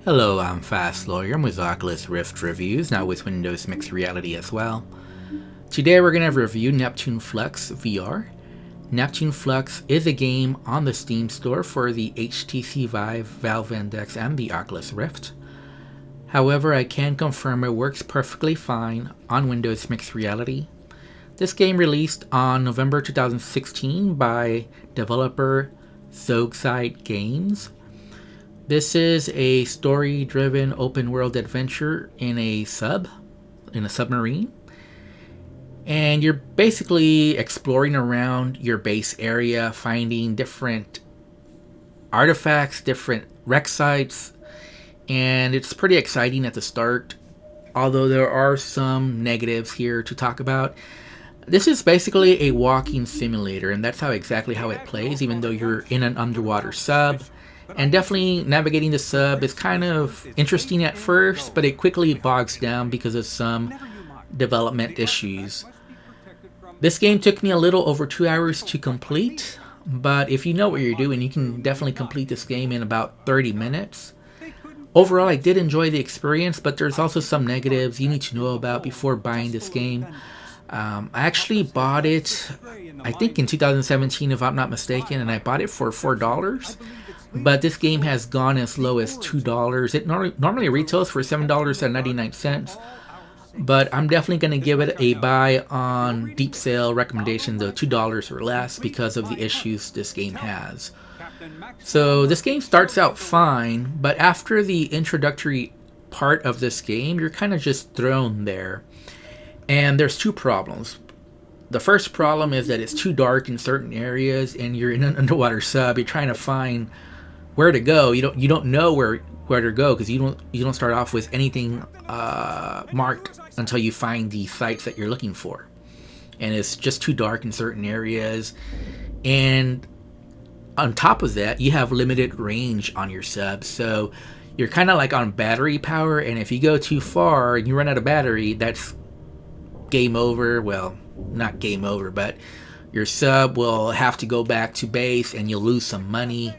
Hello, I'm Fast Lawyer. I'm with Oculus Rift Reviews, now with Windows Mixed Reality as well. Today we're going to review Neptune Flux VR. Neptune Flux is a game on the Steam store for the HTC Vive, Valve Index, and the Oculus Rift. However, I can confirm it works perfectly fine on Windows Mixed Reality. This game released on November 2016 by developer Zogside Games. This is a story-driven open-world adventure in a submarine. And you're basically exploring around your base area, finding different artifacts, different wreck sites, and it's pretty exciting at the start, although there are some negatives here to talk about. This is basically a walking simulator, and that's exactly how it plays, even though you're in an underwater sub. And definitely navigating the sub is kind of interesting at first, but it quickly bogs down because of some development issues. This game took me a little over 2 hours to complete, but if you know what you're doing, you can definitely complete this game in about 30 minutes. Overall, I did enjoy the experience, but there's also some negatives you need to know about before buying this game. I actually bought it, I think in 2017 if I'm not mistaken, and I bought it for $4. But this game has gone as low as $2. It normally retails for $7.99. But I'm definitely going to give it a buy on deep sale recommendations of $2 or less because of the issues this game has. So this game starts out fine, but after the introductory part of this game, you're kind of just thrown there. And there's two problems. The first problem is that it's too dark in certain areas, and you're in an underwater sub. You're trying to find where to go. You don't know where to go because you don't start off with anything marked until you find the sites that you're looking for, and it's just too dark in certain areas. And on top of that, you have limited range on your sub, so you're kind of like on battery power, and if you go too far and you run out of battery, that's game over. Well, not game over, but your sub will have to go back to base and you'll lose some money.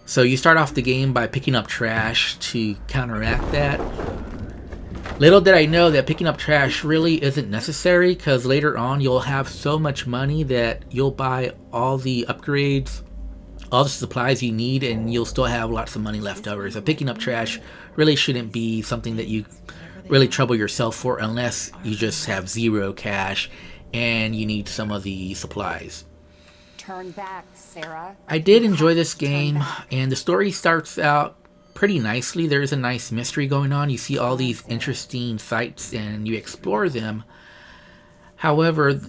So you start off the game by picking up trash to counteract that. Little did I know that picking up trash really isn't necessary, because later on you'll have so much money that you'll buy all the upgrades, all the supplies you need, and you'll still have lots of money left over. So picking up trash really shouldn't be something that you really trouble yourself for, unless you just have zero cash and you need some of the supplies. Turn back, Sarah. I did enjoy this game, and the story starts out pretty nicely. There's a nice mystery going on. You see all these interesting sites and you explore them. However,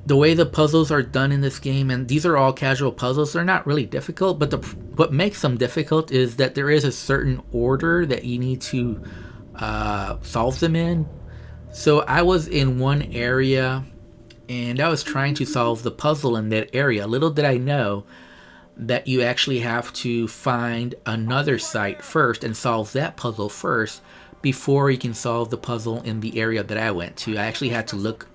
the way the puzzles are done in this game, and these are all casual puzzles, they're not really difficult, but what makes them difficult is that there is a certain order that you need to solve them in. So I was in one area and I was trying to solve the puzzle in that area. Little did I know that you actually have to find another site first and solve that puzzle first before you can solve the puzzle in the area that I went to. I actually had to look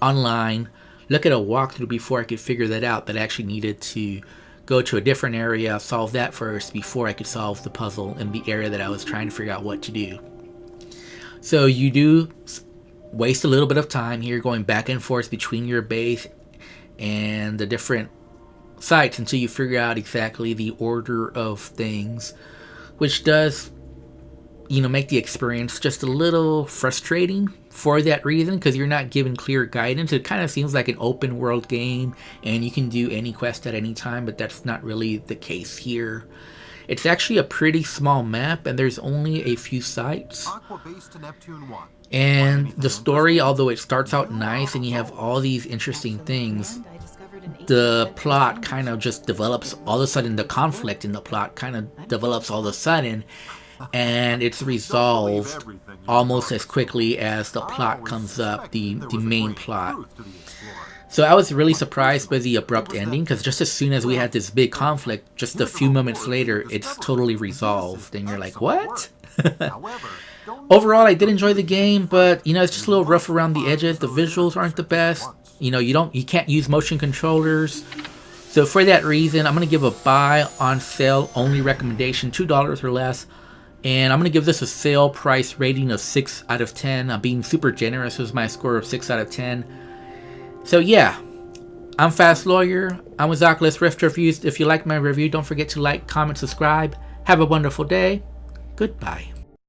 online, look at a walkthrough before I could figure that out, that I actually needed to go to a different area, solve that first before I could solve the puzzle in the area that I was trying to figure out what to do. So you do waste a little bit of time here going back and forth between your base and the different sites until you figure out exactly the order of things, which does, make the experience just a little frustrating for that reason, because you're not given clear guidance. It kind of seems like an open world game and you can do any quest at any time, but that's not really the case here. It's actually a pretty small map, and there's only a few sites. And the story, although it starts out nice and you have all these interesting things, the plot kind of just develops all of a sudden. The conflict in the plot kind of develops all of a sudden, and it's resolved almost as quickly as the plot comes up, the main plot. So I was really surprised by the abrupt ending, because just as soon as we had this big conflict, just a few moments later, it's totally resolved, and you're like, what? Overall, I did enjoy the game, but it's just a little rough around the edges. The visuals aren't the best. You can't use motion controllers. So for that reason, I'm going to give a buy on sale only recommendation, $2 or less. And I'm going to give this a sale price rating of 6 out of 10. I'm being super generous with my score of 6 out of 10. So yeah, I'm Fast Lawyer. I'm with Oculus Rift Reviews. If you like my review, don't forget to like, comment, subscribe. Have a wonderful day. Goodbye.